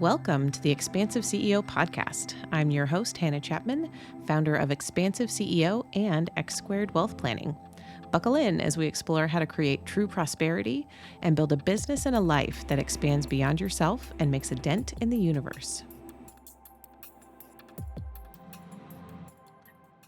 Welcome to the Expansive CEO podcast. I'm your host, Hannah Chapman, founder of Expansive CEO and X Squared Wealth Planning. Buckle in as we explore how to create true prosperity and build a business and a life that expands beyond yourself and makes a dent in the universe.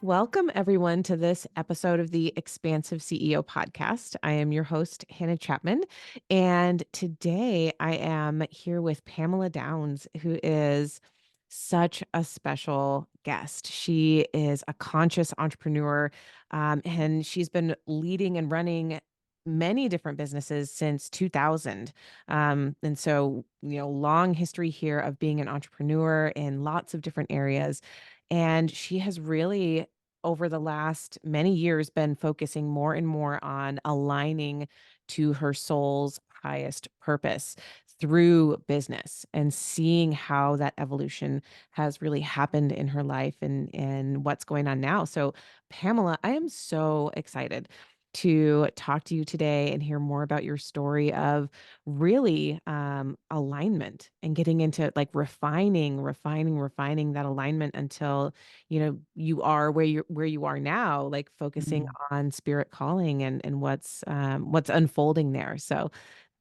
Welcome, everyone, to this episode of the Expansive CEO podcast. I am your host, Hannah Chapman, and today I am here with Pamela Downes, who is such a special guest. She is a conscious entrepreneur, and she's been leading and running many different businesses since 2000. And so, long history here of being an entrepreneur in lots of different areas. And she has really over the last many years been focusing more and more on aligning to her soul's highest purpose through business and seeing how that evolution has really happened in her life and what's going on now. So, Pamela, I am so excited to talk to you today and hear more about your story of really alignment and getting into like refining that alignment until you are where you are now, like focusing Mhm. on spirit calling and what's unfolding there. So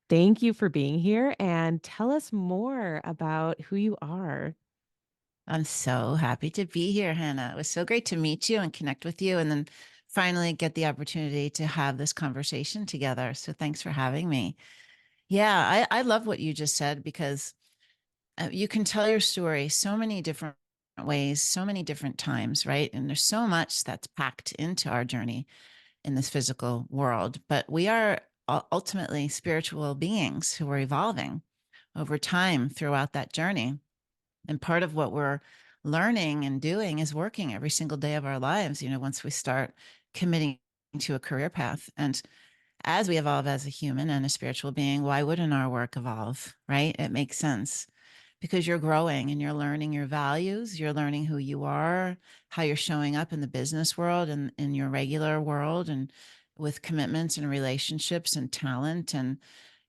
thank you for being here and tell us more about who you are. I'm so happy to be here, Hannah. It was so great to meet you and connect with you, and then finally get the opportunity to have this conversation together. So thanks for having me. Yeah, I love what you just said because you can tell your story so many different ways, so many different times, right? And there's so much that's packed into our journey in this physical world. But we are ultimately spiritual beings who are evolving over time throughout that journey. And part of what we're learning and doing is working every single day of our lives, once we start committing to a career path. And as we evolve as a human and a spiritual being, why wouldn't our work evolve, right? It makes sense because you're growing and you're learning your values, you're learning who you are, how you're showing up in the business world and in your regular world and with commitments and relationships and talent. And,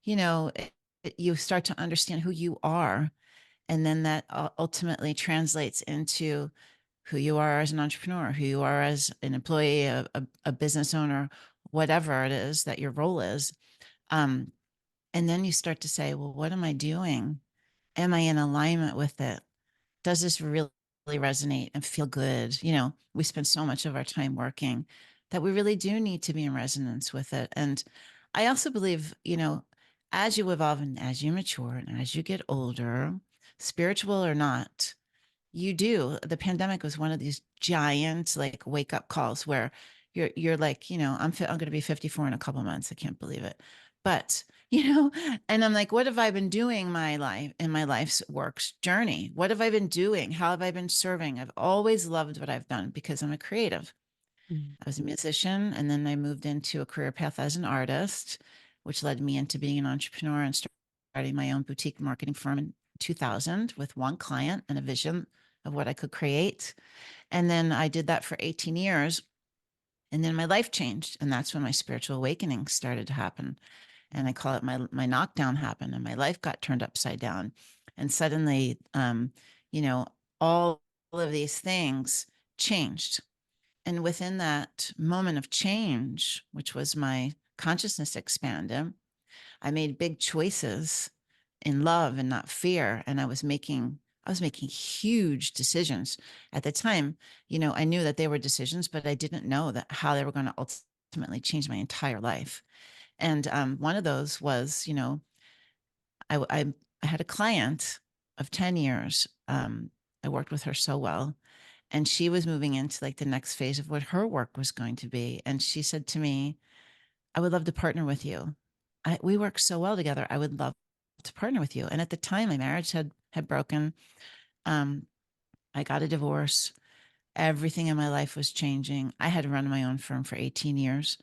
you start to understand who you are, and then that ultimately translates into who you are as an entrepreneur, who you are as an employee, a business owner, whatever it is that your role is. Um, and then you start to say, well, what am I doing? Am I in alignment with it? Does this really resonate and feel good? We spend so much of our time working that we really do need to be in resonance with it. And I also believe, as you evolve and as you mature and as you get older, spiritual or not, you do. The pandemic was one of these giant like wake up calls where you're like, I'm going to be 54 in a couple of months. I can't believe it. But, and I'm like, what have I been doing in my life's works journey? What have I been doing? How have I been serving? I've always loved what I've done because I'm a creative. Mm. I was a musician, and then I moved into a career path as an artist, which led me into being an entrepreneur and starting my own boutique marketing firm in 2000 with one client and a vision of what I could create. And then I did that for 18 years. And then my life changed. And that's when my spiritual awakening started to happen. And I call it my knockdown happened, and my life got turned upside down. And suddenly, you know, all of these things changed. And within that moment of change, which was my consciousness expanded, I made big choices in love and not fear. And I was making huge decisions at the time. I knew that they were decisions, but I didn't know that how they were going to ultimately change my entire life. And one of those was, I had a client of 10 years. I worked with her so well, and she was moving into like the next phase of what her work was going to be. And she said to me, I would love to partner with you. We work so well together. I would love to partner with you. And at the time, my marriage had broken. Um, I got a divorce. Everything in my life was changing. I had run my own firm for 18 years.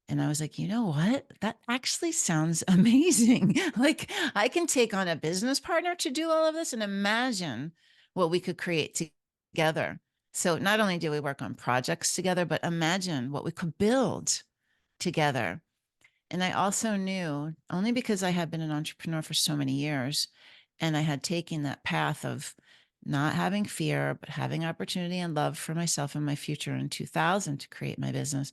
And I was like, you know what? That actually sounds amazing. Like, I can take on a business partner to do all of this and imagine what we could create together. So not only do we work on projects together, but imagine what we could build together. And I also knew, only because I had been an entrepreneur for so many years And I had taken that path of not having fear, but having opportunity and love for myself and my future in 2000 to create my business.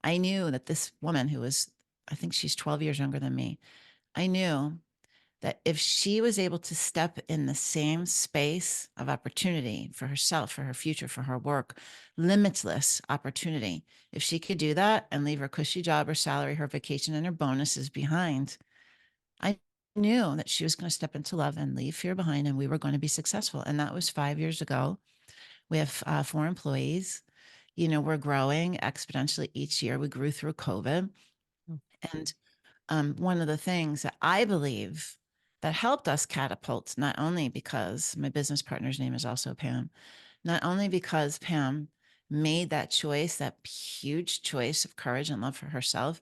I knew that this woman who was, I think she's 12 years younger than me, I knew that if she was able to step in the same space of opportunity for herself, for her future, for her work, limitless opportunity, if she could do that and leave her cushy job, her salary, her vacation, and her bonuses behind, I knew that she was going to step into love and leave fear behind, and we were going to be successful. And that was 5 years ago. We have 4 employees. We're growing exponentially each year. We grew through COVID. Mm, And one of the things that I believe that helped us catapult, not only because my business partner's name is also Pam, not only because Pam made that choice, that huge choice of courage and love for herself,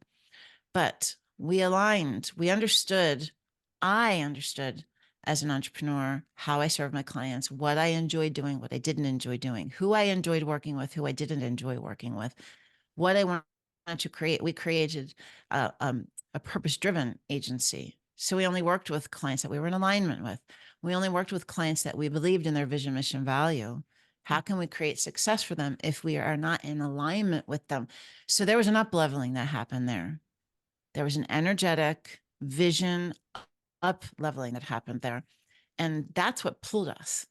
but we aligned, I understood as an entrepreneur how I serve my clients, what I enjoyed doing, what I didn't enjoy doing, who I enjoyed working with, who I didn't enjoy working with, what I wanted to create. We created a purpose-driven agency. So we only worked with clients that we were in alignment with. We only worked with clients that we believed in their vision, mission, value. How can we create success for them if we are not in alignment with them? So there was an up leveling that happened there. There was an energetic vision up leveling that happened there. And that's what pulled us.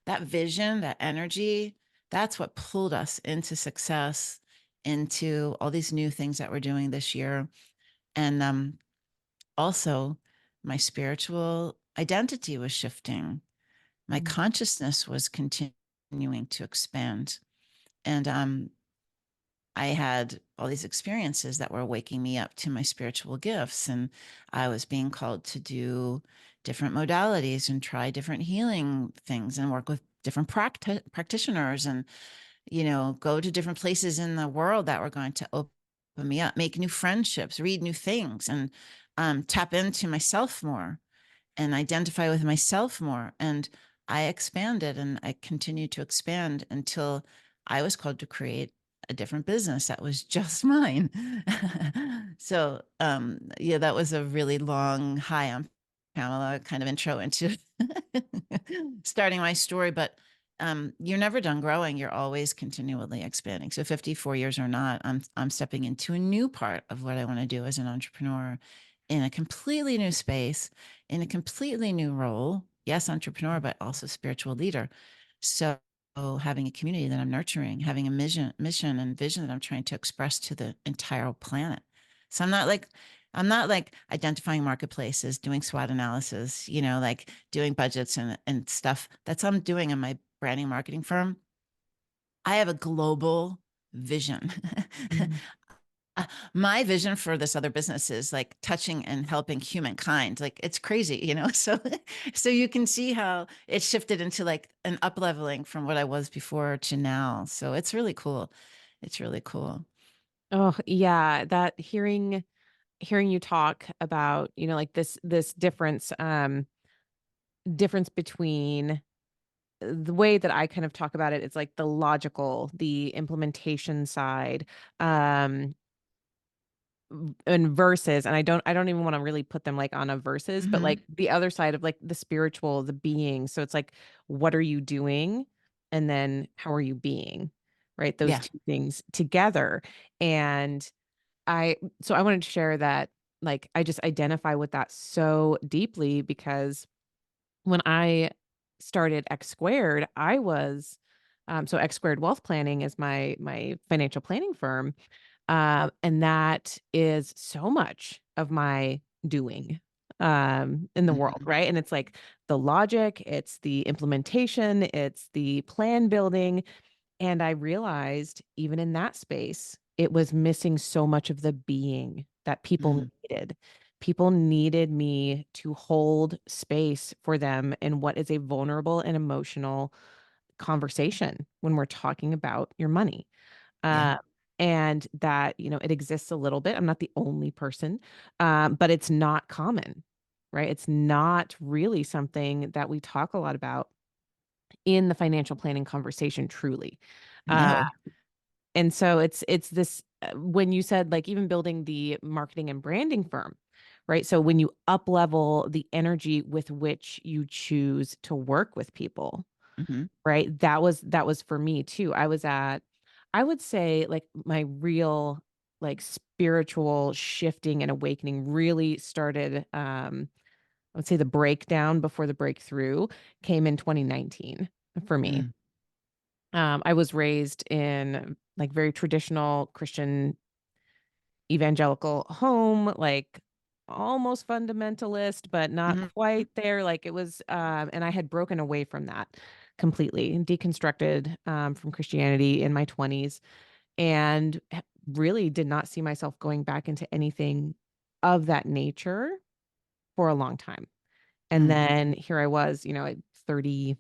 That vision, that energy, that's what pulled us into success, into all these new things that we're doing this year. And also, my spiritual identity was shifting. My mm, consciousness was continuing to expand. And I had all these experiences that were waking me up to my spiritual gifts. And I was being called to do different modalities and try different healing things and work with different practitioners and, go to different places in the world that were going to open me up, make new friendships, read new things, and tap into myself more and identify with myself more. And I expanded and I continued to expand until I was called to create a different business that was just mine. So, yeah, that was a really long, hi, I'm Pamela kind of intro into starting my story. But you're never done growing. You're always continually expanding. So 54 years or not, I'm stepping into a new part of what I want to do as an entrepreneur in a completely new space, in a completely new role. Yes, entrepreneur, but also spiritual leader. So having a community that I'm nurturing, having a mission and vision that I'm trying to express to the entire planet. So I'm not like identifying marketplaces, doing SWOT analysis, like doing budgets and stuff. That's what I'm doing in my branding marketing firm. I have a global vision. mm. My vision for this other business is like touching and helping humankind. Like it's crazy. So you can see how it shifted into like an up leveling from what I was before to now. So it's really cool. It's really cool. Oh, yeah, that hearing you talk about, like this difference between the way that I kind of talk about it, it's like the logical, the implementation side, um, and versus, and I don't even wanna really put them, like, on a versus, but, like, Hmm. the other side of, like, the spiritual, the being, so it's like, what are you doing? And then how are you being? Right? Those Yeah. 2 things together, and so I wanted to share that, like, I just identify with that so deeply because when I started X Squared, I was so X Squared Wealth Planning is my financial planning firm, and that is so much of my doing, in the world, Hmm. right? And it's like the logic, it's the implementation, it's the plan building, and I realized even in that space, it was missing so much of the being that people Hmm. needed. People needed me to hold space for them in what is a vulnerable and emotional conversation when we're talking about your money. Yeah. Uh, and that, it exists a little bit. I'm not the only person, but it's not common, right? It's not really something that we talk a lot about in the financial planning conversation truly. Uh, No. and so it's this when you said like even building the marketing and branding firm, right? So when you up level the energy with which you choose to work with people, Mhm. right? That was for me too. I was at, I would say, like, my real, like, spiritual shifting and awakening really started, I would say the breakdown before the breakthrough came in 2019 for me. Mm. I was raised in, like, very traditional Christian evangelical home, like, almost fundamentalist, but not Mhm. quite there. Like, it was, and I had broken away from that completely and deconstructed, from Christianity in my 20s, and really did not see myself going back into anything of that nature for a long time. And Mm. then here I was, at 30,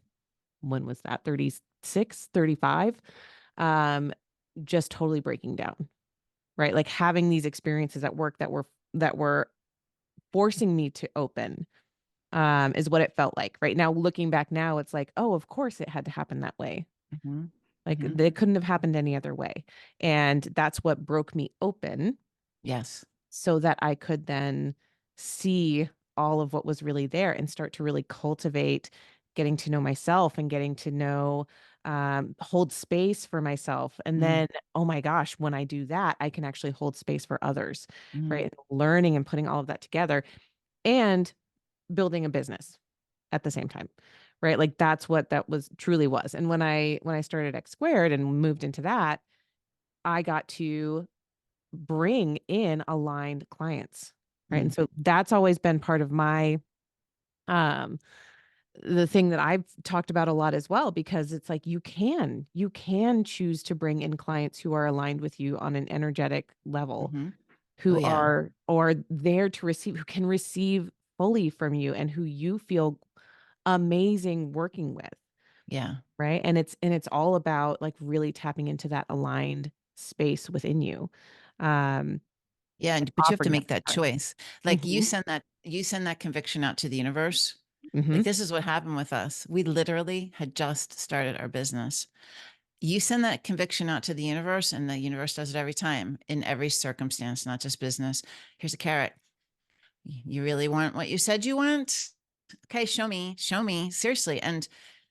when was that? 36, 35, um, just totally breaking down, right? Like, having these experiences at work that were forcing me to open, is what it felt like. Right now, looking back now, it's like, oh, of course it had to happen that way. Mhm. Like, Mhm. it couldn't have happened any other way. And that's what broke me open Yes. so that I could then see all of what was really there and start to really cultivate getting to know myself and getting to know, hold space for myself. And Mm. then, oh my gosh, when I do that, I can actually hold space for others, Mm. right? Learning and putting all of that together and building a business at the same time. Right? Like, that's what that was, truly was. And when I started X squared and moved into that, I got to bring in aligned clients, right? And Mm. so that's always been part of my, um the thing that I've talked about a lot as well, because it's like, you can choose to bring in clients who are aligned with you on an energetic level, Mhm. Oh, who yeah. are there to receive, who can receive fully from you, and who you feel amazing working with, Yeah. right? And it's all about, like, really tapping into that aligned space within you, um Yeah, and but you have to offering that make that to others. choice. Like, Mhm. you send that conviction out to the universe. Like, Mhm. this is what happened with us. We literally had just started our business. You send that conviction out to the universe, and the universe does it every time in every circumstance, not just business. Here's a carrot. You really want what you said you want? Okay, show me, seriously. And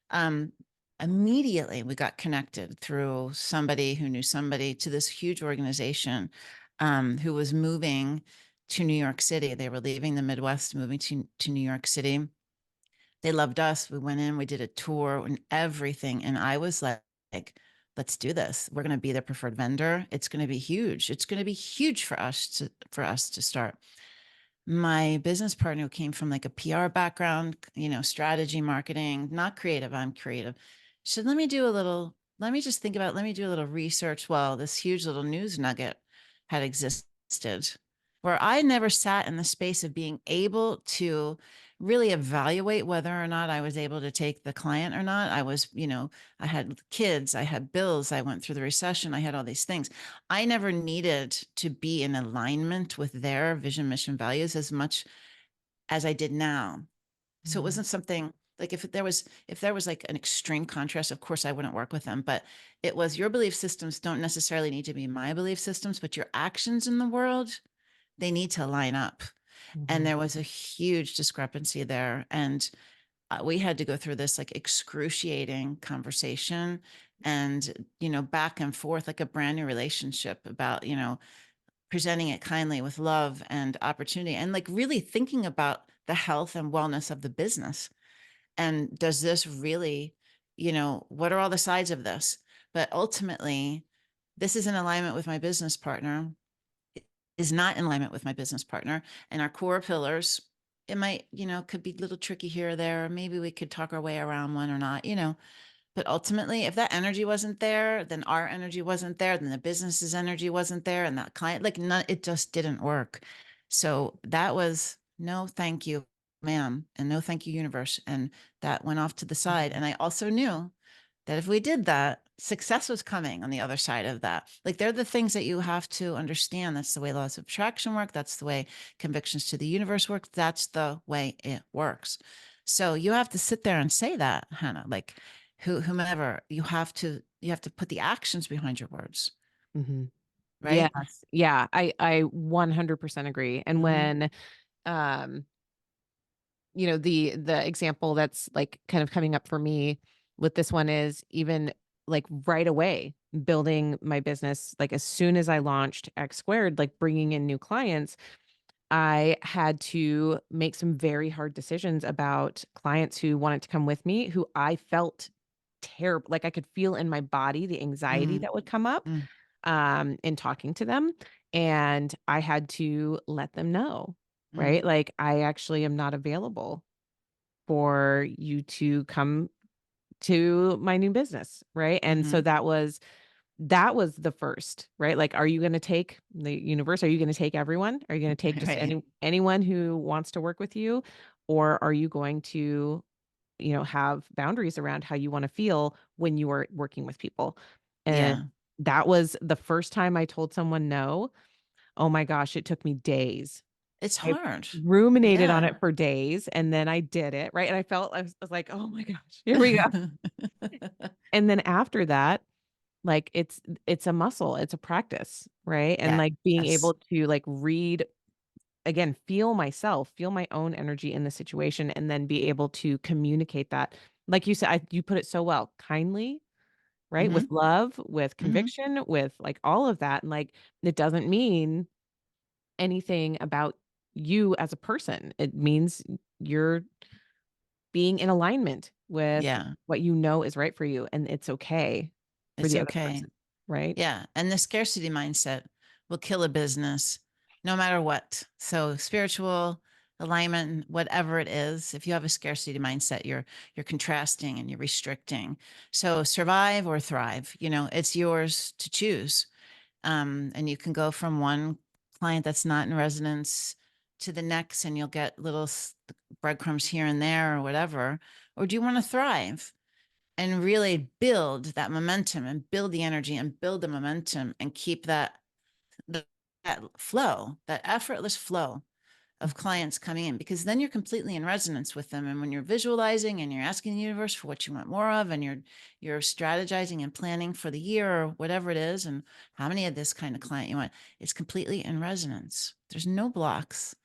um, immediately we got connected through somebody who knew somebody to this huge organization who was moving to New York City. They were leaving the Midwest, moving to New York City. They loved us. We went in, we did a tour and everything. And I was like, let's do this. We're going to be the preferred vendor. It's going to be huge. It's going to be huge for us to start. My business partner who came from like a PR background, strategy, marketing, not creative. I'm creative. She said, let me just think about, let me do a little research. Well, this huge little news nugget had existed where I never sat in the space of being able to really evaluate whether or not I was able to take the client or not. I was, I had kids, I had bills, I went through the recession, I had all these things. I never needed to be in alignment with their vision, mission, values as much as I did now. So it Mhm. wasn't something like if there was like an extreme contrast, of course I wouldn't work with them. But it was your belief systems don't necessarily need to be my belief systems, but your actions in the world, they need to line up. And Mhm. there was a huge discrepancy there. And we had to go through this like excruciating conversation and, back and forth, like a brand new relationship about, presenting it kindly with love and opportunity and like really thinking about the health and wellness of the business. And does this really, what are all the sides of this? But ultimately, this is in alignment with my business partner, is not in alignment with my business partner and our core pillars. It might, could be a little tricky here or there. Maybe we could talk our way around one or not, but ultimately, if that energy wasn't there, then our energy wasn't there, then the business's energy wasn't there, and that client, like, none, it just didn't work. So that was no, thank you, ma'am, and no, thank you, universe. And that went off to the side. Mhm. And I also knew that if we did that, success was coming on the other side of that. Like, they're the things that you have to understand. That's the way laws of attraction work. That's the way convictions to the universe work. That's the way it works. So you have to sit there and say that, Hannah, like, whomever, you have to put the actions behind your words, Mhm. right? Yes. Yeah, I 100% agree. And Hmm. um, the example that's, like, kind of coming up for me with this one is even, like, right away, building my business, like, as soon as I launched X Squared, like, bringing in new clients, I had to make some very hard decisions about clients who wanted to come with me, who I felt terrible, like, I could feel in my body the anxiety Mhm. that would come up, Mm. in talking to them, and I had to let them know, right? Mhm. Like, "I actually am not available for you to come to my new business," right? And so Mhm. that was the first, right? Like, are you gonna take the universe? Are you gonna take everyone? Are you gonna take just Right. anyone who wants to work with you? Or are you going to, have boundaries around how you wanna feel when you are working with people? And Yeah. that was the first time I told someone no. Oh my gosh, it took me days. It's I hard. ruminated on Yeah. it for days, and then I did it, right? And I was like, "Oh my gosh, here we go." And then after that, like, it's a muscle, it's a practice, right? And, like, being Yes. able to, like, read again, feel myself, feel my own energy in the situation, and then be able to communicate that. Like you said, you put it so well, kindly, right? With Mhm. love, with Mhm. conviction, with, like, all of that, and, like, it doesn't mean anything about you as a person. It means you're being in alignment with Yeah. what you know is right for you, and it's okay for It's the other okay. person, right? Yeah, and the scarcity mindset will kill a business no matter what. So spiritual alignment, whatever it is, if you have a scarcity mindset, you're contrasting and you're restricting. So survive or thrive, it's yours to choose. And you can go from one client that's not in resonance to the next, and you'll get little breadcrumbs here and there or whatever. Or do you want to thrive and really build that momentum and build the energy and build the momentum and keep that flow, that effortless flow of clients coming in, because then you're completely in resonance with them. And when you're visualizing and you're asking the universe for what you want more of, and you're strategizing and planning for the year or whatever it is, and how many of this kind of client you want, it's completely in resonance. There's no blocks,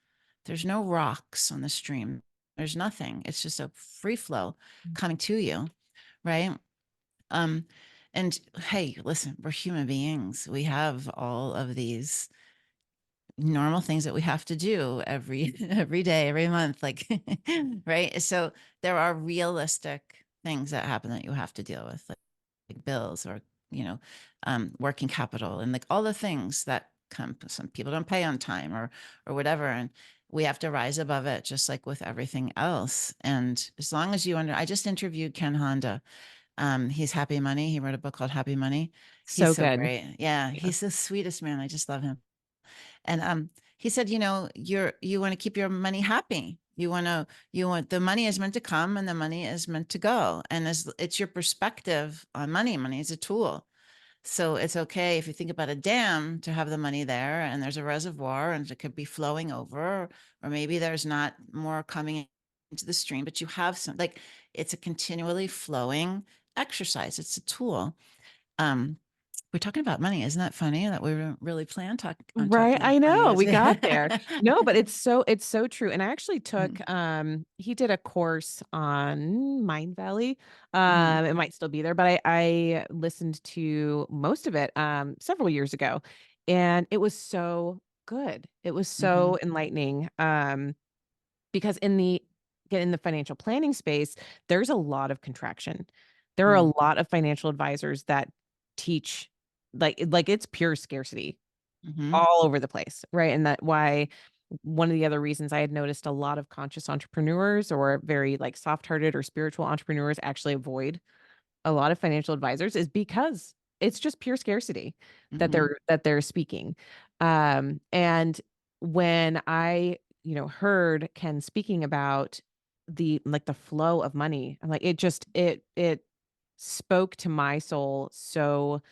there's no rocks on the stream, there's nothing. It's just a free flow coming to you, right? um and hey, listen, we're human beings, we have all of these normal things that we have to do every every day, every month, like right? So there are realistic things that happen that you have to deal with, like bills or you know working capital and like all the things that come. Some people don't pay on time or whatever, and we have to rise above it, just like with everything else. And as long as you I just interviewed Ken Honda. He's Happy Money. He wrote a book called Happy Money. He's So so good. great. Yeah, Yeah. he's the sweetest man. I just love him. And he said, you want to keep your money happy. You want the money is meant to come and the money is meant to go. And as it's your perspective on money, money is a tool. So it's okay if you think about a dam to have the money there and there's a reservoir and it could be flowing over, or maybe there's not more coming into the stream, but you have some, like, it's a continually flowing exercise. It's a tool. Um, we're talking about money. Isn't that funny that we were really planned on Right, talking about I money? know, Yes. we got there. No, but it's so true, and I actually Mhm, took, he did a course on Mind Valley, mhm, it might still be there, but I listened to most of it, several years ago, and it was so good. It was mhm, so enlightening, because in the financial planning space, there's a lot of contraction. There are a mm, lot of financial advisors that teach like it's pure scarcity mhm, all over the place, right? And that why one of the other reasons I had noticed a lot of conscious entrepreneurs or very like soft-hearted or spiritual entrepreneurs actually avoid a lot of financial advisors is because it's just pure scarcity that mhm, they're speaking. And when I, heard Ken speaking about the flow of money, I'm like it spoke to my soul so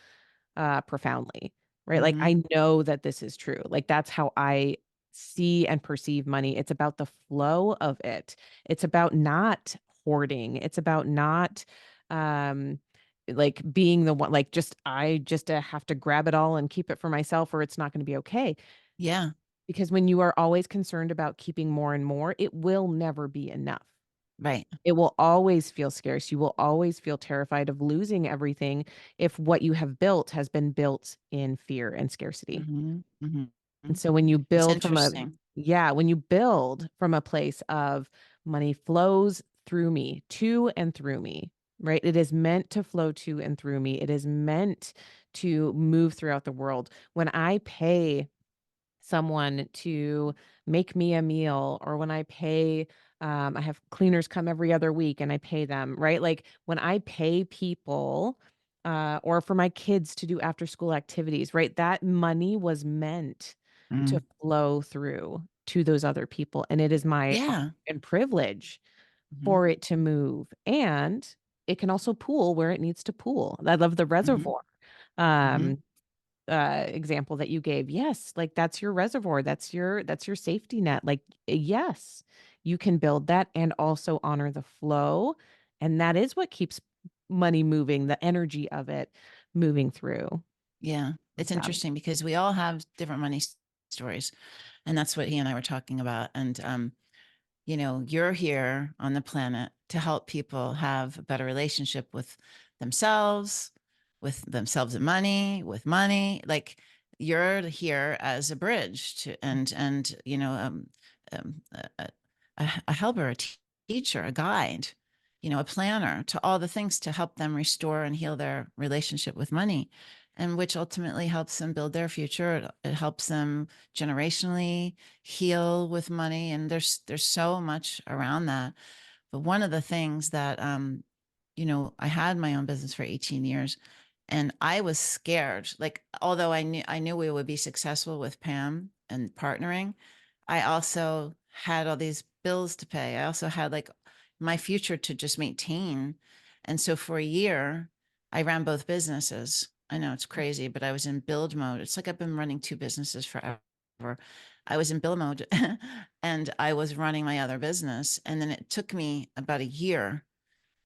profoundly, right? Like, mhm. I know that this is true. Like, that's how I see and perceive money. It's about the flow of it. It's about not hoarding. It's about not, um, like, being the one like, I just have to grab it all and keep it for myself or it's not gonna be okay. Yeah. Because when you are always concerned about keeping more and more, it will never be enough. Right. It will always feel scarce. You will always feel terrified of losing everything if what you have built has been built in fear and scarcity. Mhm, mhm, And mhm. so when you It's build from a interesting. yeah, when you build from a place of money flows through me, to and through me, right? It is meant to flow to and through me. It is meant to move throughout the world. When I pay someone to make me a meal, or when I pay I have cleaners come every other week and I pay them, right? Like when I pay people or for my kids to do after school activities, right? That money was meant to Mm. flow through to those other people, and it is my honor Yeah. and privilege Mhm, for it to move, and it can also pool where it needs to pool. I love the mhm, reservoir. mhm. Um, example that you gave. Yes, like that's your reservoir. That's your safety net. Like yes, you can build that and also honor the flow. And that is what keeps money moving, the energy of it moving through. Yeah. Love It's that. interesting because we all have different money stories, and that's what he and I were talking about. And you're here on the planet to help people have a better relationship with themselves and money, with money. Like you're here as a bridge to, and a helper, teacher, a guide, a planner to all the things to help them restore and heal their relationship with money, and which ultimately helps them build their future. It helps them generationally heal with money, and there's so much around that. But one of the things that I had my own business for 18 years, and I was scared. Like although I knew we would be successful with Pam and partnering, I also had all these bills to pay. I also had like my future to just maintain. And so for a year, I ran both businesses. I know it's crazy, but I was in build mode. It's like I've been running two businesses forever. I was in build mode and I was running my other business. And then it took me about a year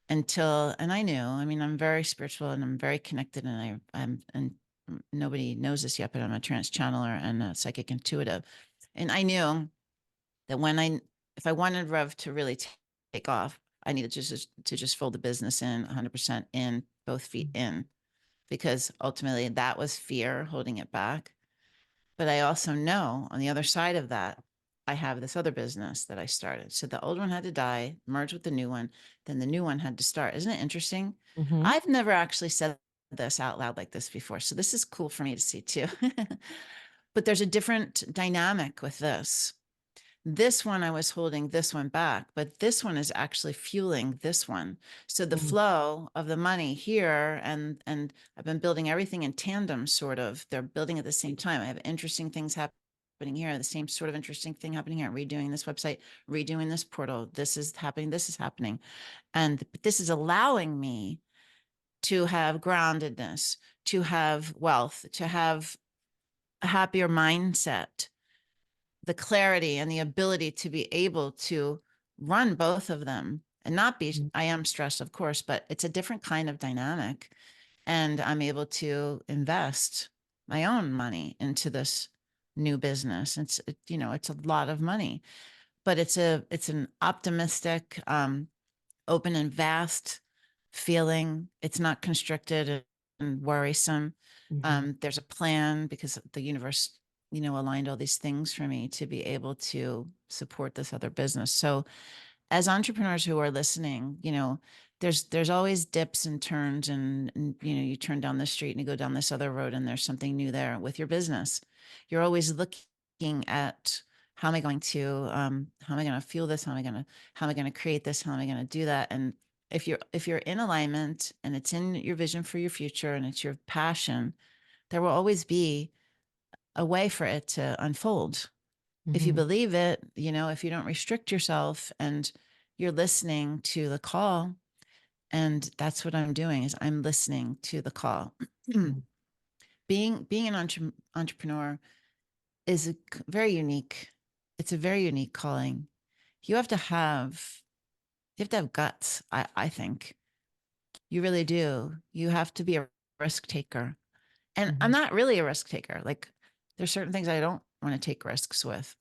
until, and I knew, I mean, I'm very spiritual and I'm very connected, and and nobody knows this yet, but I'm a trance channeler and a psychic intuitive. And I knew that if I wanted Rev to really take off, I needed to just fold the business in 100% in, both feet in, because ultimately that was fear holding it back. But I also know on the other side of that, I have this other business that I started. So the old one had to die, merge with the new one, then the new one had to start. Isn't it interesting? Mhm. I've never actually said this out loud like this before. So this is cool for me to see too. But there's a different dynamic with this. This one, I was holding this one back, but this one is actually fueling this one. So the Mm, flow of the money here, and I've been building everything in tandem, sort of. They're building at the same time. I have interesting things happening here, the same sort of interesting thing happening here. Redoing this website, redoing this portal. This is happening. This is happening, and this is allowing me to have groundedness, to have wealth, to have a happier mindset, the clarity and the ability to be able to run both of them and not be, mm, I am stressed, of course, but it's a different kind of dynamic. And I'm able to invest my own money into this new business. It's a lot of money, but it's an optimistic, open and vast feeling. It's not constricted and worrisome. mhm, There's a plan because the universe, aligned all these things for me to be able to support this other business. So as entrepreneurs who are listening, there's always dips and turns, and you turn down this street and you go down this other road and there's something new there with your business. You're always looking at, how am I going to fuel this? How am I going to create this? How am I going to do that? And if you're in alignment and it's in your vision for your future and it's your passion, there will always be a way for it to unfold. If you mhm, believe it, if you don't restrict yourself and you're listening to the call. And that's what I'm doing, is I'm listening to the call. mm, Being an entrepreneur is very unique. It's a very unique calling. You have to have you have to have guts, I think. You really do. You have to be a risk taker. And I'm mhm, not really a risk taker. Like there's certain things I don't want to take risks with.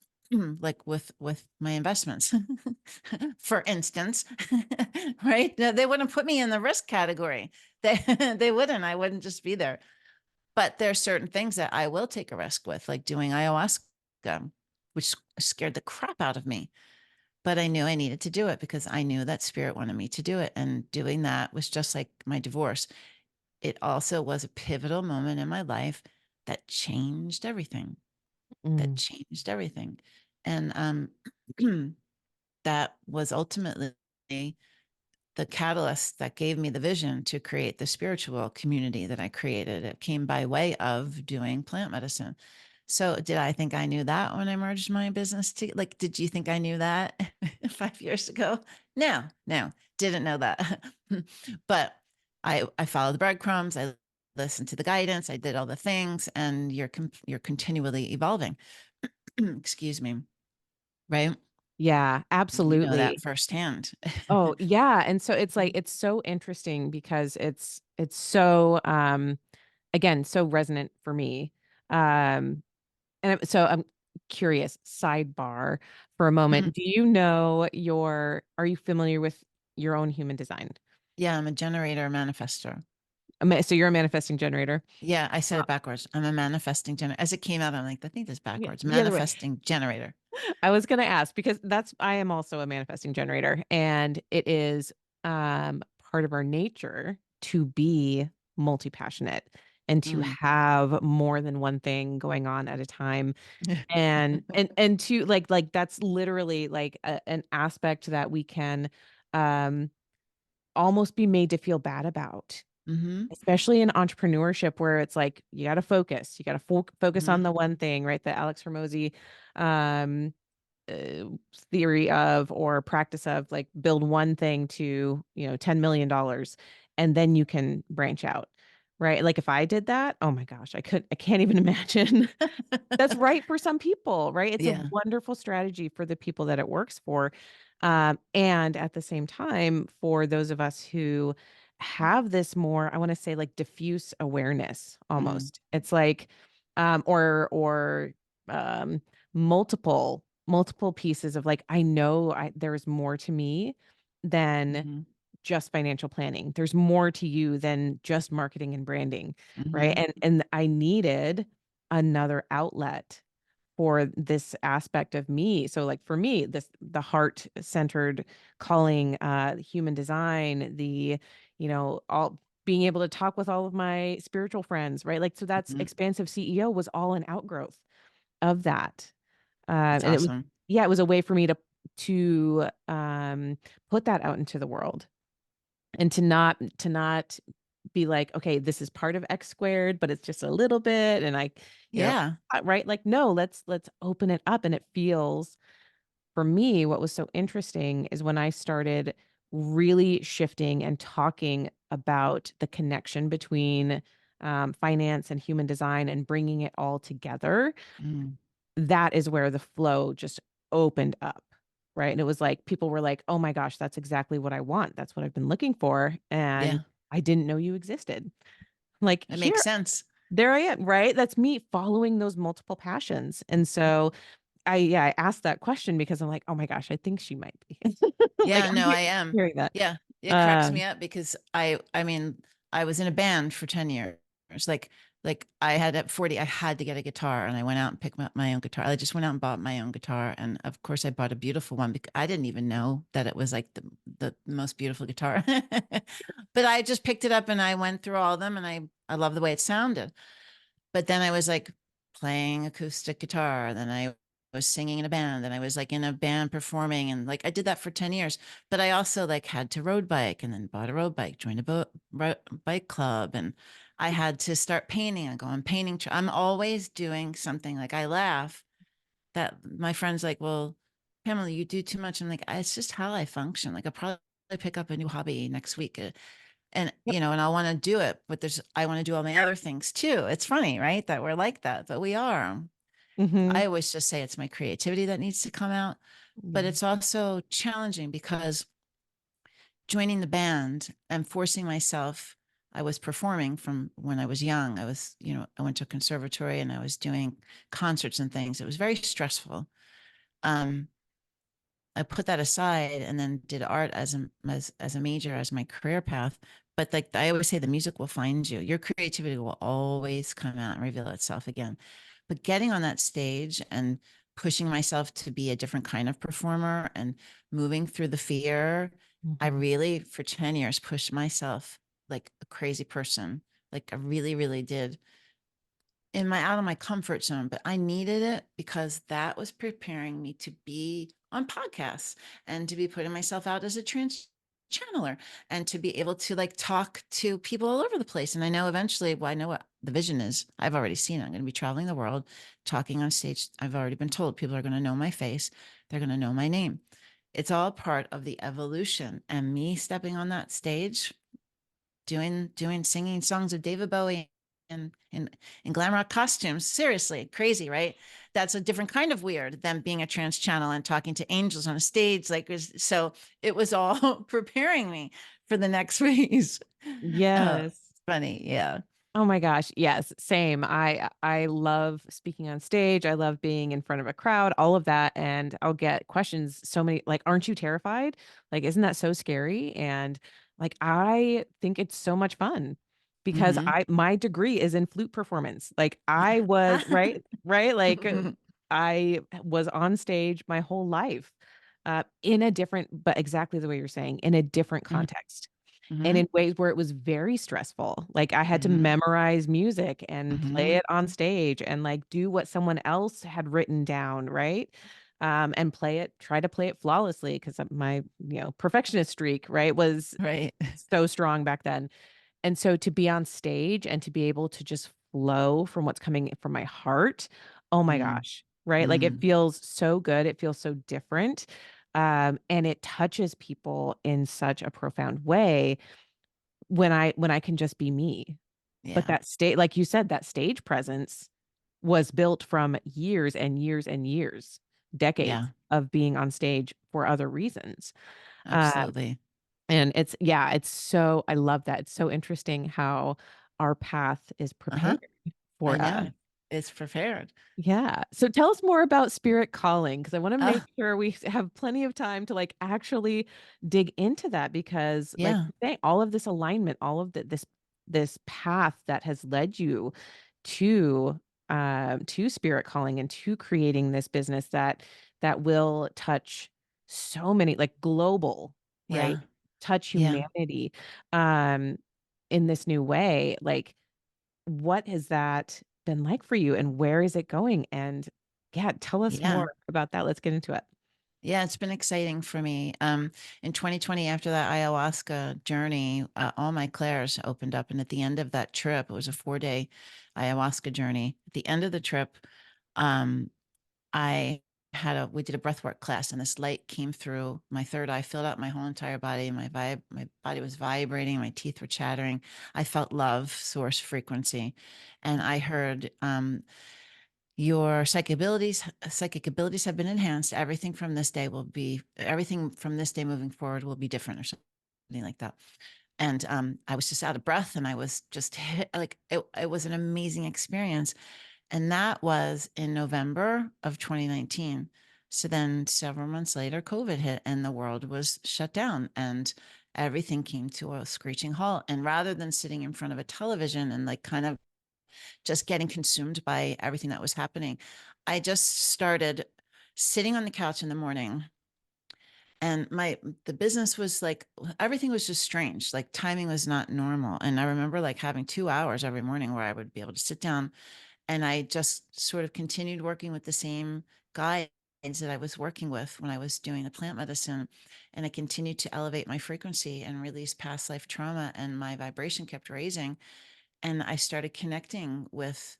Like with my investments, for instance, right? No, they wouldn't put me in the risk category. They they wouldn't. I wouldn't just be there. But there are certain things that I will take a risk with, like doing ayahuasca, which scared the crap out of me. But I knew I needed to do it because I knew that spirit wanted me to do it. And doing that was just like my divorce. It also was a pivotal moment in my life that changed everything, that Mm, changed everything. And that was ultimately the catalyst that gave me the vision to create the spiritual community that I created. It came by way of doing plant medicine. So did I think I knew that when I merged my business to like, did you think I knew that 5 years ago? No, no, didn't know that. But I followed the breadcrumbs. I listened to the guidance. I did all the things, and you're continually evolving. Excuse me. Right. yeah, You know that absolutely. firsthand. Oh, yeah, and so it's like it's so interesting because it's so, again, so resonant for me. Um, so I'm curious, sidebar for a moment. Do you know are you familiar with your own human design? Yeah, I'm a generator manifestor. So you're a manifesting generator? Yeah, I said Uh, it backwards. I'm a manifesting generator. As it came out, I'm like, I think that's yeah, backwards. the other way. Manifesting generator. I was gonna ask because I am also a manifesting generator, and it is part of our nature to be multi-passionate and to Mm. have more than one thing going on at a time. And to like that's literally like an aspect that we can um almost be made to feel bad about, Mm-hmm. especially in entrepreneurship where it's like you got to focus, you got to focus on Mm-hmm. the one thing, right? The Alex Hormozy um uh, theory of or practice of like build one thing to, $10 million and then you can branch out, right? Like if I did that, oh my gosh, I can't even imagine. That's right for some people, right? It's a Yeah. wonderful strategy for the people that it works for. And at the same time, for those of us who have this more, I want to say like diffuse awareness Mm. almost. It's like or um multiple pieces of like I know there's more to me than Mm-hmm. just financial planning. There's more to you than just marketing and branding, right? Mm-hmm. And I needed another outlet for this aspect of me. So like for me, the heart-centered calling, human design, all being able to talk with all of my spiritual friends, right? Like so that's Mm-hmm. expansive CEO was all an outgrowth of that. That's And it was awesome. yeah, it was a way for me to put that out into the world and to not be like, okay, this is part of X squared, but it's just a little bit, and Yeah. right? Like, no, let's open it up, and it feels for me, what was so interesting is when I started really shifting and talking about the connection between finance and human design and bringing it all together, Mm. that is where the flow just opened up, right? And it was like people were like, "Oh my gosh, that's exactly what I want. That's what I've been looking for, and Yeah. I didn't know you existed." Like, It makes here sense. there I am, right? That's me following those multiple passions. And so I asked that question because I'm like, "Oh my gosh, I think she might be." Like, Yeah, I'm no, I am. hearing that. Yeah. It cracks Um, me up because I mean, I was in a band for 10 years. Like I had at 40, I had to get a guitar and I went out and picked up my own guitar. I just went out and bought my own guitar. And of course I bought a beautiful one because I didn't even know that it was like the most beautiful guitar. But I just picked it up and I went through all of them and I love the way it sounded. But then I was like playing acoustic guitar. Then I was singing in a band. Then I was like in a band performing. And like I did that for 10 years. But I also like had to road bike and then bought a road bike, joined a bike club. And I had to start painting. I go on painting. I'm always doing something. Like I laugh that my friends like, well, Pamela, you do too much. I'm like, it's just how I function. Like I'll probably pick up a new hobby next week. And yep. and I want to do it, but I want to do all my other things too. It's funny, right, that we're like that, but we are. Mhm. I always just say it's my creativity that needs to come out, but Yeah. it's also challenging because joining the band and forcing myself I was performing from when I was young. I went to a conservatory and I was doing concerts and things. It was very stressful. Um, I put that aside and then did art as a major, as my career path. But like I always say, the music will find you. Your creativity will always come out and reveal itself again. But getting on that stage and pushing myself to be a different kind of performer and moving through the fear, I Mhm. really, for 10 years, pushed myself like a crazy person. Like I really, really did in my out of my comfort zone, but I needed it because that was preparing me to be on podcasts and to be putting myself out as a trans channeler and to be able to like talk to people all over the place. And I know eventually, well, I know what the vision is. I've already seen it. I'm going to be traveling the world, talking on stage. I've already been told people are going to know my face. They're going to know my name. It's all part of the evolution. And me stepping on that stage doing singing songs of David Bowie in glam rock costumes. Seriously, crazy, right? That's a different kind of weird than being a trans channel and talking to angels on a stage. So it was all preparing me for the next phase. Yes. It's funny, yeah, Oh my gosh, yes, same. I love speaking on stage. I love being in front of a crowd, all of that, and I'll get questions so many like, "Aren't you terrified?" Like, "Isn't that so scary?" And like, I think it's so much fun because mm-hmm. I my degree is in flute performance. Like, I was right, right? Like, I was on stage my whole life, in a different but exactly the way you're saying, in a different context and Mm-hmm. in ways where it was very stressful. Like, I had to Mm-hmm. memorize music and play Mm-hmm. it on stage and, like, do what someone else had written down, right? And try to play it flawlessly because my, perfectionist streak, right, was Right. so strong back then. And so to be on stage and to be able to just flow from what's coming from my heart, oh my Mm. gosh, right? Like, it Mm. feels so good, it feels so different, and it touches people in such a profound way when I can just be me. But Yeah. that state like you said, that stage presence was built from years and years and years, decades Yeah. of being on stage for other reasons. Um, Absolutely. and it's so I love that. It's so interesting how our path is Uh-huh. prepared I for us. know. It's prepared. Yeah. So tell us more about spirit calling because I want to make Oh, sure we have plenty of time to like actually dig into that because like yeah. you say, all of this alignment, all of this path that has led you to spirit calling and to creating this business that will touch so many like global, right? Yeah. Touch Yeah. humanity um in this new way. Like what has that been like for you, and where is it going? And yeah, tell us Yeah. more about that. Let's get into it. Yeah, it's been exciting for me. In 2020, after that ayahuasca journey, all my clairs opened up. And at the end of that trip, it was a 4-day ayahuasca journey. At the end of the trip, um, we did a breathwork class and this light came through my third eye, filled out my whole entire body. My body was vibrating. My teeth were chattering. I felt love, source, frequency. And I heard, your psychic abilities have been enhanced. Everything from this day moving forward will be different or something like that. And I was just out of breath and I was just hit, like it was an amazing experience. And that was in November of 2019. So then several months later, COVID hit and the world was shut down and everything came to a screeching halt. And rather than sitting in front of a television and like kind of just getting consumed by everything that was happening, I just started sitting on the couch in the morning and the business was like everything was just strange, like timing was not normal. And I remember like having 2 hours every morning where I would be able to sit down and I just sort of continued working with the same guides that I was working with when I was doing the plant medicine. And I continued to elevate my frequency and release past life trauma, and my vibration kept raising. And I started connecting with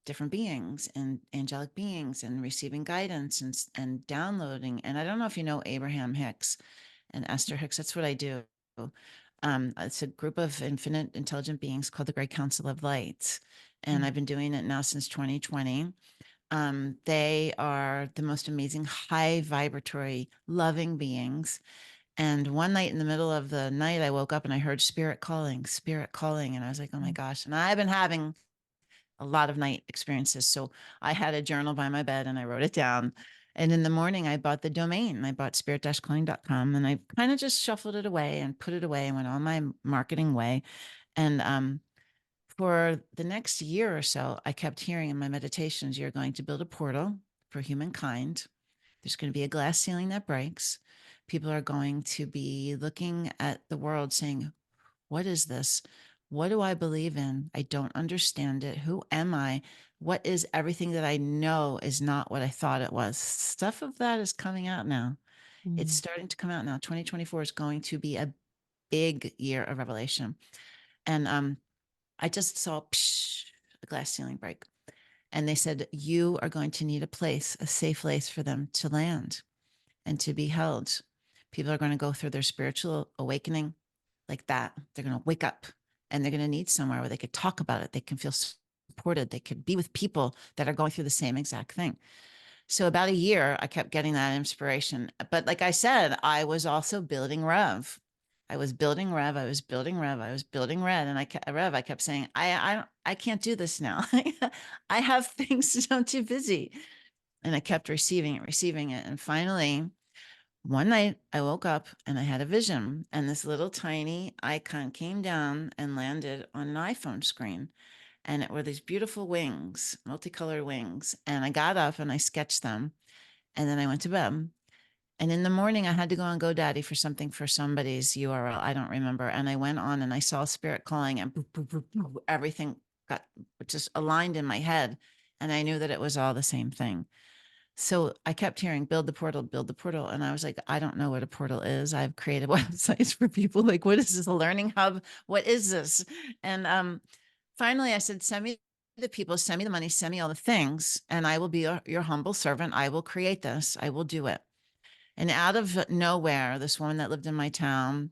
different beings and angelic beings and receiving guidance and downloading. And I don't know if you know Abraham Hicks and Esther Hicks. That's what I do. It's a group of infinite intelligent beings called the Great Council of Light. And Mm, I've been doing it now since 2020. They are the most amazing, high vibratory, loving beings. And one night in the middle of the night, I woke up and I heard spirit calling. And I was like, oh my Mm, gosh. And I've been having a lot of night experiences. So I had a journal by my bed and I wrote it down. And in the morning, I bought the domain. I bought spirit-calling.com and I kind of just shuffled it away and put it away and went on my marketing way. And for the next year or so, I kept hearing in my meditations, you're going to build a portal for humankind. There's going to be a glass ceiling that breaks. People are going to be looking at the world saying, what is this? What do I believe in? I don't understand it. Who am I? What is everything that I know is not what I thought it was? Stuff of that is coming out now. It's mm, starting to come out now. 2024 is going to be a big year of revelation. And I just saw the glass ceiling break. And they said, you are going to need a place, a safe place for them to land and to be held. People are going to go through their spiritual awakening like that. They're going to wake up and they're going to need somewhere where they could talk about it. They can feel supported. They could be with people that are going through the same exact thing. So about a year, I kept getting that inspiration. But like I said, I was also building Rev. I was building Rev. I was building Rev. I was building Red. And Rev, I kept saying, I can't do this now. I have things. I'm too busy. And I kept receiving it. And finally, one night I woke up and I had a vision, and this little tiny icon came down and landed on an iPhone screen. And it were these beautiful wings, multicolored wings. And I got up and I sketched them. And then I went to bed. And in the morning, I had to go on GoDaddy for something for somebody's URL. I don't remember. And I went on and I saw Spirit calling, and boop, boop, boop, boop, everything got just aligned in my head. And I knew that it was all the same thing. So I kept hearing build the portal, build the portal. And I was like, I don't know what a portal is. I've created websites for people. Like, what is this? A learning hub? What is this? And finally I said, send me the people, send me the money, send me all the things, and I will be your humble servant. I will create this. I will do it. And out of nowhere, this woman that lived in my town,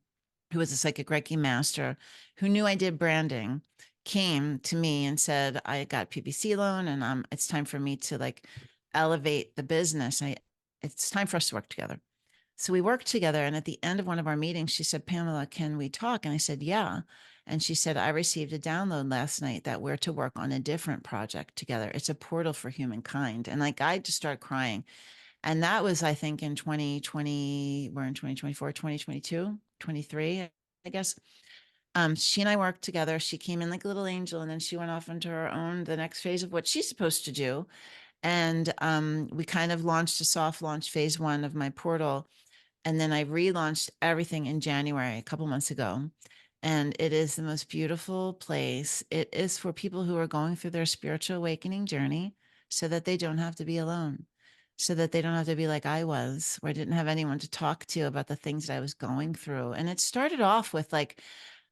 who was a psychic Reiki master, who knew I did branding, came to me and said, I got PPC loan and it's time for me to like elevate the business. It's time for us to work together. So we worked together. And at the end of one of our meetings, she said, Pamela, can we talk? And I said, yeah. And she said, I received a download last night that we're to work on a different project together. It's a portal for humankind. And like, I just started crying. And that was, I think, in 2020, we're in 2024, 2022, 23, I guess. She and I worked together. She came in like a little angel, and then she went off into her own, the next phase of what she's supposed to do. And we kind of launched a soft launch phase one of my portal. And then I relaunched everything in January, a couple months ago. And it is the most beautiful place. It is for people who are going through their spiritual awakening journey so that they don't have to be alone, so that they don't have to be like I was, where I didn't have anyone to talk to about the things that I was going through. And it started off with like,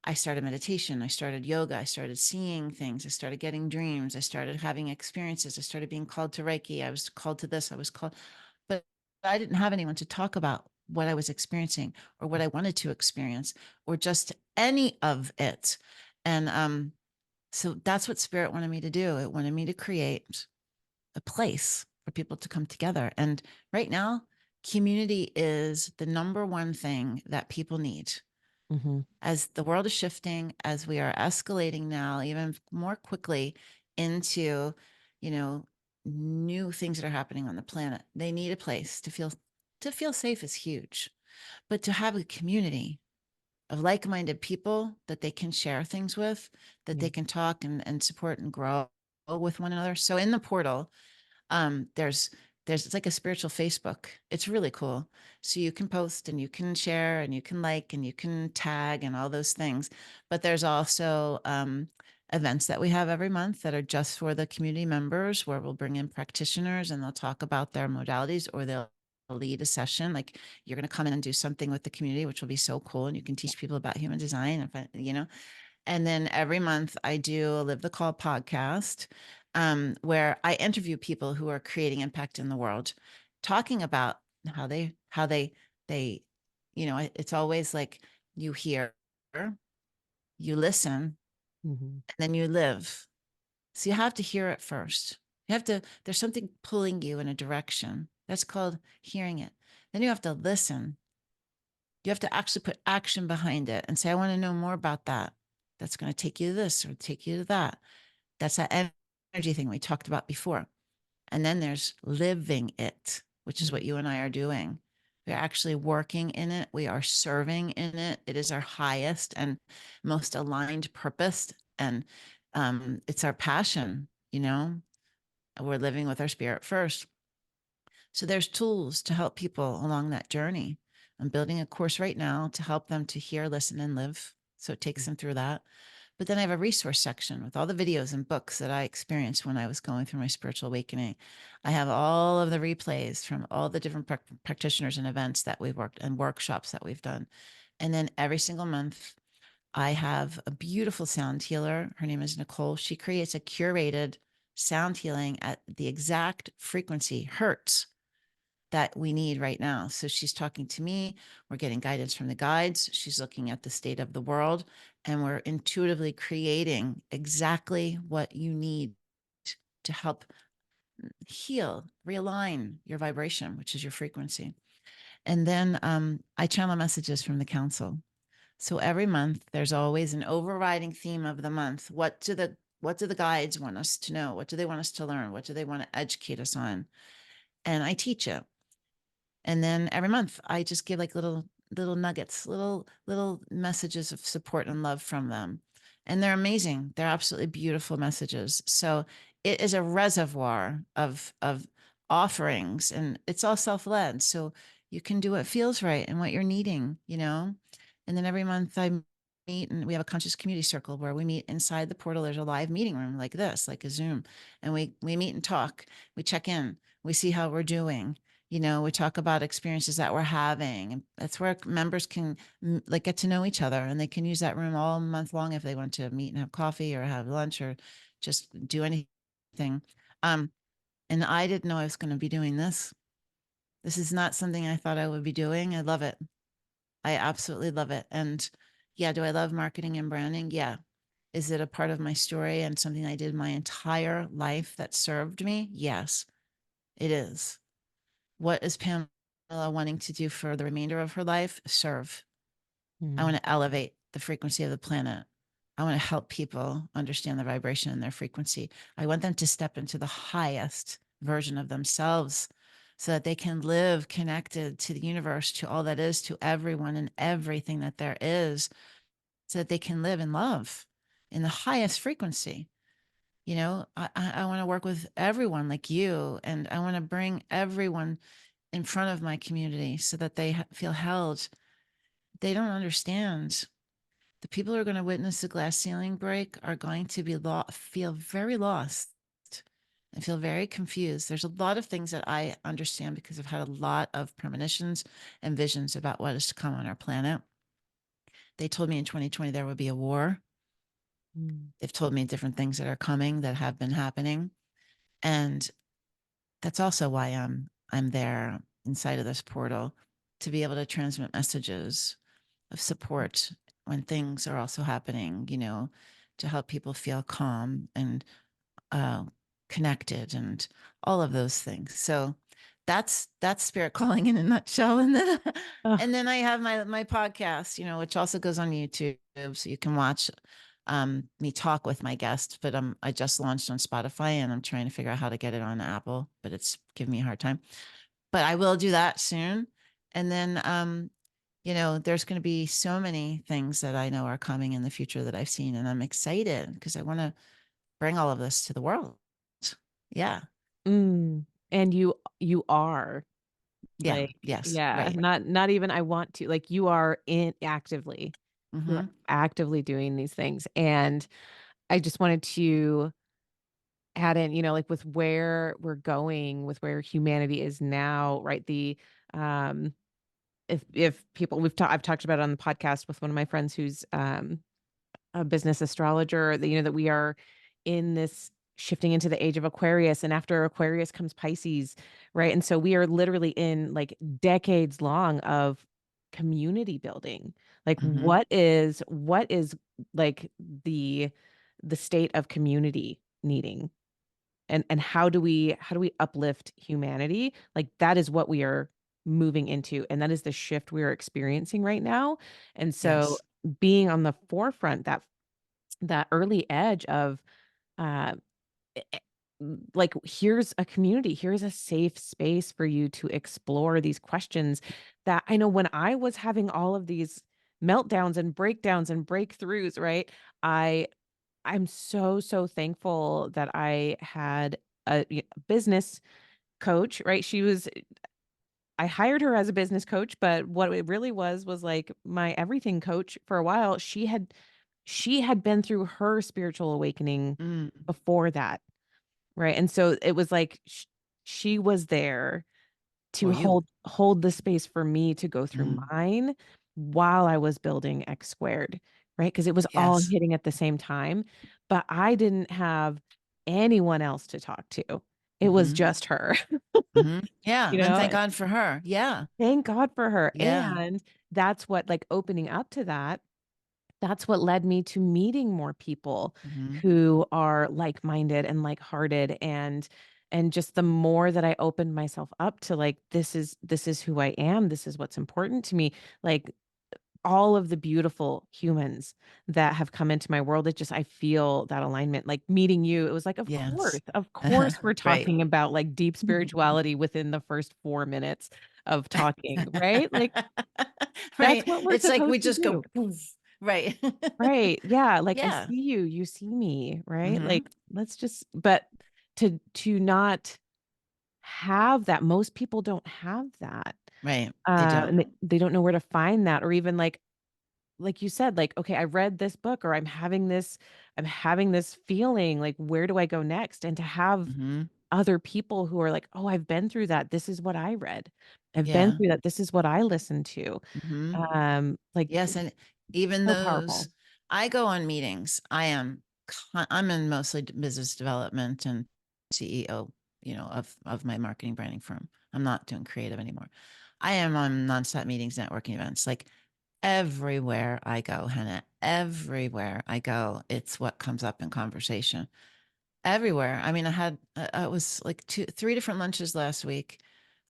I started meditation, I started yoga, I started seeing things, I started getting dreams, I started having experiences, I started being called to Reiki, I was called to this, I was called, but I didn't have anyone to talk about what I was experiencing or what I wanted to experience or just any of it. And so that's what Spirit wanted me to do. It wanted me to create a place for people to come together. And right now, community is the number one thing that people need. mhm, As the world is shifting, as we are escalating now, even more quickly into, you know, new things that are happening on the planet, they need a place to feel safe is huge. But to have a community of like-minded people that they can share things with, that yeah, they can talk and support and grow with one another. So in the portal, um there's it's like a spiritual Facebook. It's really cool. So you can post and you can share and you can like and you can tag and all those things. But there's also events that we have every month that are just for the community members, where we'll bring in practitioners and they'll talk about their modalities, or they'll lead a session. Like, you're going to come in and do something with the community, which will be so cool, and you can teach people about human design, and then every month I do a Live the Call podcast, where I interview people who are creating impact in the world, talking about how they, it's always like, you hear, you listen, mhm, and then you live. So you have to hear it first. There's something pulling you in a direction. That's called hearing it. Then you have to listen. You have to actually put action behind it and say, I want to know more about that. That's going to take you to this or take you to that. That's that energy thing we talked about before. And then there's living it, which is what Mm, you and I are doing. We're actually working in it. We are serving in it. It is our highest and most aligned purpose. And it's our passion, we're living with our spirit first. So there's tools to help people along that journey. I'm building a course right now to help them to hear, listen, and live. So it takes them through that. But then I have a resource section with all the videos and books that I experienced when I was going through my spiritual awakening. I have all of the replays from all the different practitioners and events that we've worked and workshops that we've done. And then every single month, I have a beautiful sound healer. Her name is Nicole. She creates a curated sound healing at the exact frequency, hertz, that we need right now. So she's talking to me. We're getting guidance from the guides. She's looking at the state of the world, and we're intuitively creating exactly what you need to help heal, realign your vibration, which is your frequency. And then I channel messages from the council. So every month, there's always an overriding theme of the month. What do the guides want us to know? What do they want us to learn? What do they want to educate us on? And I teach it. And then every month I just give like little nuggets, little messages of support and love from them. And they're amazing. They're absolutely beautiful messages. So it is a reservoir of offerings, and it's all self-led. So you can do what feels right and what you're needing. And then every month I meet, and we have a conscious community circle where we meet inside the portal. There's a live meeting room like this, like a Zoom. And we meet and talk. We check in. We see how we're doing. We talk about experiences that we're having. And that's where members can like get to know each other, and they can use that room all month long if they want to meet and have coffee or have lunch or just do anything. Um, and I didn't know I was going to be doing this. This is not something I thought I would be doing. I love it. I absolutely love it. And yeah, do I love marketing and branding? Yeah. Is it a part of my story and something I did my entire life that served me? Yes, it is. What is Pamela wanting to do for the remainder of her life? Serve. I mm, want to elevate the frequency of the planet. I want to help people understand the vibration and their frequency. I want them to step into the highest version of themselves so that they can live connected to the universe, to all that is, to everyone and everything that there is, so that they can live in love in the highest frequency. I want to work with everyone like you, and I want to bring everyone in front of my community so that they feel held. They don't understand. The people who are going to witness the glass ceiling break are going to feel very lost and feel very confused. There's a lot of things that I understand because I've had a lot of premonitions and visions about what is to come on our planet. They told me in 2020 there would be a war. mm, They've told me different things that are coming that have been happening. And that's also why I'm there inside of this portal, to be able to transmit messages of support when things are also happening, to help people feel calm and uh, connected and all of those things. So that's spirit calling in a nutshell. And then oh, and then I have my podcast, which also goes on YouTube, so you can watch me talk with my guests. But I just launched on Spotify, and I'm trying to figure out how to get it on Apple, but it's giving me a hard time. But I will do that soon. And then there's going to be so many things that I know are coming in the future that I've seen, and I'm excited because I want to bring all of this to the world. Yeah. mm. And you are Yeah. like, Yes. yeah, Right. not even I want to, like you are in actively. You're Mm-hmm. actively doing these things. And I just wanted to add in, like with where we're going, with where humanity is now, right? Um if people I've talked about it on the podcast with one of my friends who's a business astrologer, that that we are in this shifting into the age of Aquarius, and after Aquarius comes Pisces, right? And so we are literally in like decades long of community building. Like Mm-hmm. what is like the state of community needing, and how do we uplift humanity? Like that is what we are. moving into, and that is the shift we're experiencing right now. And so Yes. being on the forefront, that early edge of, uh, like, here's a community, here's a safe space for you to explore these questions that I know when I was having all of these meltdowns and breakdowns and breakthroughs, right? I I'm so, so thankful that I had a business coach, right? I hired her as a business coach, but what it really was like my everything coach for a while. She had been through her spiritual awakening Mm. before that, right? And so it was like she was there to For you. hold the space for me to go through Mm. mine while I was building X squared, right? Because it was all Yes. hitting at the same time, but I didn't have anyone else to talk to. It was Mhm. just her, Mhm. Yeah, you and know? thank God for her. Yeah. Thank God for her, Yeah. and that's what, like, opening up to that, that's what led me to meeting more people Mhm. who are like-minded and like-hearted, and just the more that I opened myself up to, like, this is who I am, this is what's important to me, like, all of the beautiful humans that have come into my world, it just I feel that alignment, like, meeting you, it was like, Yes. of course we're Right. talking about, like, deep spirituality within the first 4 minutes of talking, right? Like, that's Right. what we're It's like we supposed to just go do. poof. Right. Right, yeah, like, I Yeah. see you, you see me, right? Mhm. Like, let's just but to not have that, most people don't have that, Right. They don't. and they don't know where to find that, or even, like you said, like, "Okay, I read this book," or I'm having this feeling, like, where do I go next? And to have Mhm. other people who are like, "Oh, I've been through that, this is what I read. I've been Yeah. through that, this is what I listened to." Mhm. Like, Yes, and even so those powerful. I go on meetings. I'm in mostly business development and CEO, of my marketing branding firm. I'm not doing creative anymore. I am on nonstop meetings, networking events, like everywhere I go, Hannah, everywhere I go, it's what comes up in conversation. Everywhere. I mean, I was like 3 different lunches last week,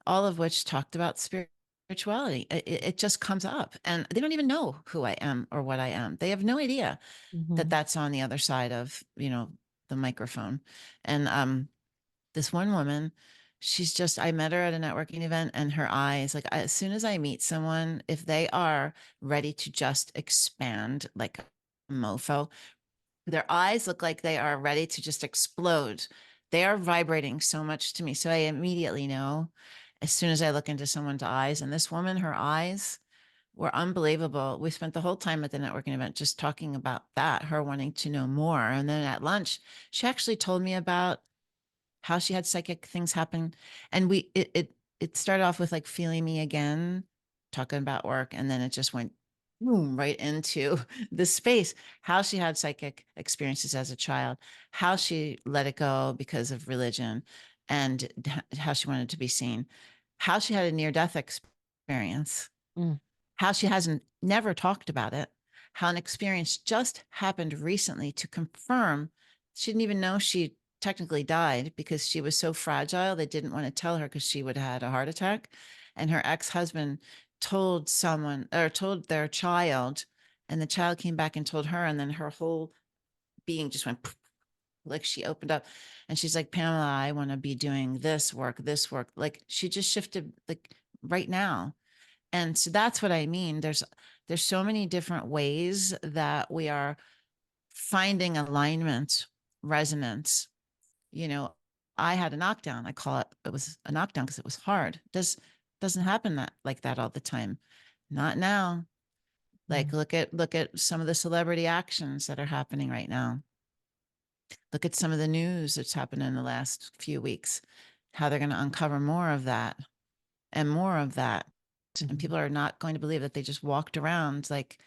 all of which talked about spirituality. It just comes up, and they don't even know who I am or what I am. They have no idea that Mhm, that's on the other side of, the microphone. And this one woman, I met her at a networking event, and her eyes, like, as soon as I meet someone, if they are ready to just expand like a mofo, their eyes look like they are ready to just explode. They are vibrating so much to me. So I immediately know as soon as I look into someone's eyes. And this woman, her eyes were unbelievable. We spent the whole time at the networking event just talking about that, her wanting to know more. And then at lunch, she actually told me about how she had psychic things happen. And it started off with like feeling me again, talking about work, and then it just went boom right into the space. How she had psychic experiences as a child, how she let it go because of religion, and how she wanted to be seen, how she had a near death experience, mm, how she hasn't never talked about it, how an experience just happened recently to confirm she didn't even know she technically died because she was so fragile. They didn't want to tell her because she would have had a heart attack. And her ex-husband told someone or told their child, and the child came back and told her, and then her whole being just went like she opened up, and she's like, Pamela, I want to be doing this work. Like she just shifted like right now. And so that's what I mean. There's so many different ways that we are finding alignment, resonance. You know, I had a knockdown. It was a knockdown because it was hard. Doesn't happen that like that all the time. Not now. Like mm, look at some of the celebrity actions that are happening right now. Look at some of the news that's happened in the last few weeks. How they're going to uncover more of that and more of that. And mhm, people are not going to believe that they just walked around like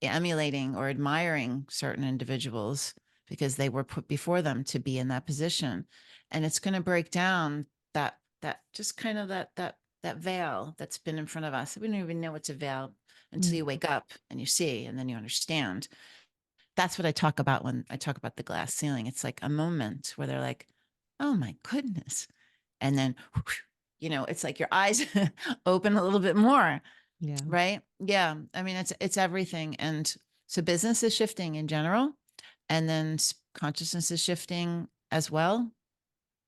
emulating or admiring certain individuals because they were put before them to be in that position. And it's going to break down that just kind of that veil that's been in front of us. We don't even know it's a veil until mm, you wake up and you see and then you understand. That's what I talk about when I talk about the glass ceiling. It's like a moment where they're like, oh my goodness. And then whoosh, it's like your eyes open a little bit more, Yeah. right? Yeah. I mean, it's everything. And so business is shifting in general, and then consciousness is shifting as well.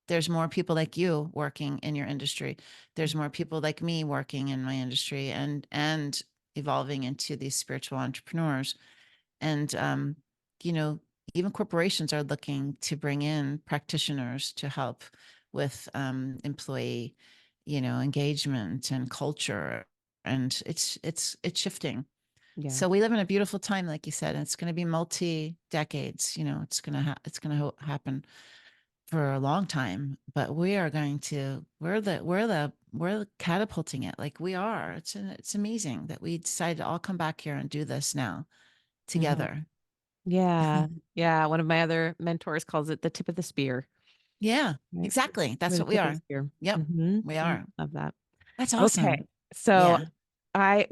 There's more people like you working in your industry. There's more people like me working in my industry, and evolving into these spiritual entrepreneurs. And you know, even corporations are looking to bring in practitioners to help with employee, engagement and culture. And it's shifting. Yeah. So we live in a beautiful time, like you said, and it's going to be multi decades. It's going to happen for a long time, but we are going to we're catapulting it, like we are. It's amazing that we decided to all come back here and do this now Mhm. together. Yeah. Yeah. One of my other mentors calls it the tip of the spear. Yeah, Right. exactly. That's The what we tip of the are. spear. Yep, we are. Love that. That's Okay. awesome. So Yeah. I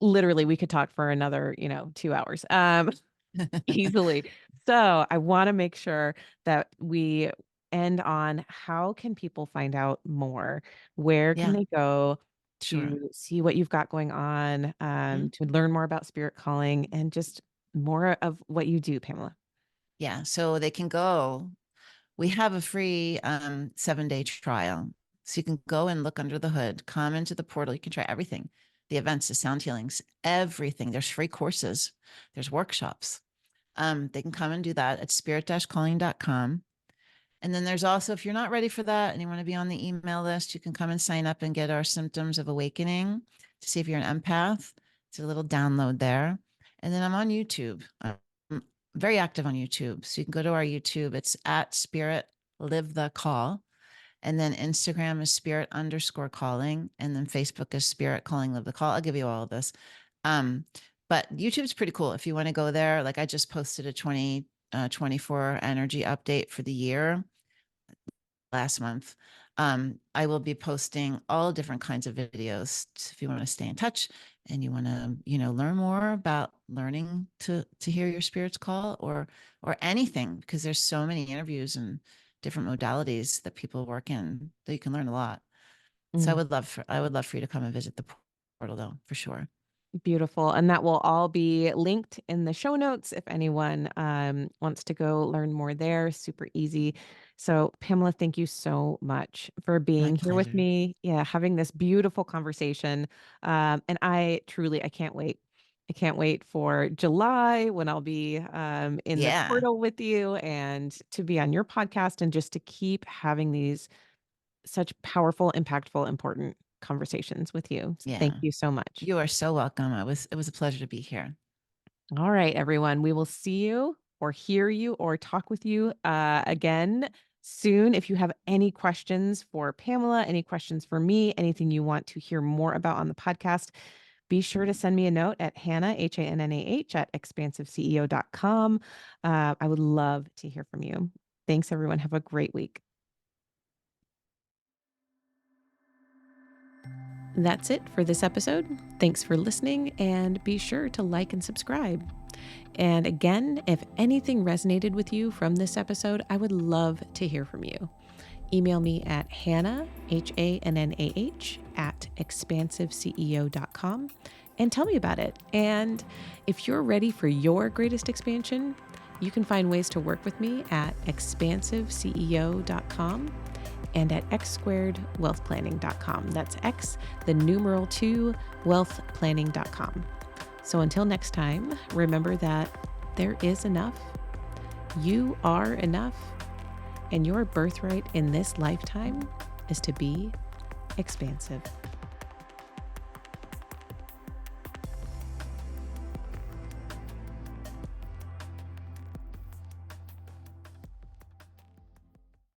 literally we could talk for another, 2 hours. Easily. So I want to make sure that we end on how can people find out more? Where can Yeah, they go sure. to see what you've got going on, Mhm. to learn more about spirit calling and just more of what you do, Pamela? Yeah, so they can go. We have a free 7-day trial. So you can go and look under the hood, come into the portal. You can try everything, the events, the sound healings, everything. There's free courses, there's workshops. They can come and do that at spirit-calling.com. And then there's also, if you're not ready for that and you want to be on the email list, you can come and sign up and get our symptoms of awakening to see if you're an empath. It's a little download there. And then I'm on YouTube. I'm very active on YouTube. So you can go to our YouTube. It's at Spirit Live the Call. And then Instagram is spirit_calling. And then Facebook is Spirit Calling Live the Call. I'll give you all of this. Um, but YouTube's pretty cool. If you want to go there, like I just posted a 2024 energy update for the year last month. I will be posting all different kinds of videos if you want to stay in touch and you want to, learn more about learning to hear your spirit's call, or anything, because there's so many interviews and different modalities that people work in that you can learn a lot. So I would love for you to come and visit the portal though, for sure. Beautiful. And that will all be linked in the show notes if anyone wants to go learn more there. Super easy. So, Pamela, thank you so much for My being here with pleasure. me. Yeah, having this beautiful conversation. And I can't wait. I can't wait for July when I'll be in the Yeah. portal with you and to be on your podcast and just to keep having these such powerful, impactful, important conversations with you. So thank Yeah. you so much. You are so welcome. It was a pleasure to be here. All right, everyone. We will see you or hear you or talk with you again soon. If you have any questions for Pamela, any questions for me, anything you want to hear more about on the podcast, be sure to send me a note at Hannah, Hannah, at expansiveceo.com. I would love to hear from you. Thanks, everyone. Have a great week. That's it for this episode. Thanks for listening, and be sure to like and subscribe. And again, if anything resonated with you from this episode, I would love to hear from you. Email me at Hannah, Hannah, at expansiveceo.com and tell me about it. And if you're ready for your greatest expansion, you can find ways to work with me at expansiveceo.com and at x2wealthplanning.com. That's X, the numeral 2, wealthplanning.com. So until next time, remember that there is enough, you are enough, and your birthright in this lifetime is to be expansive.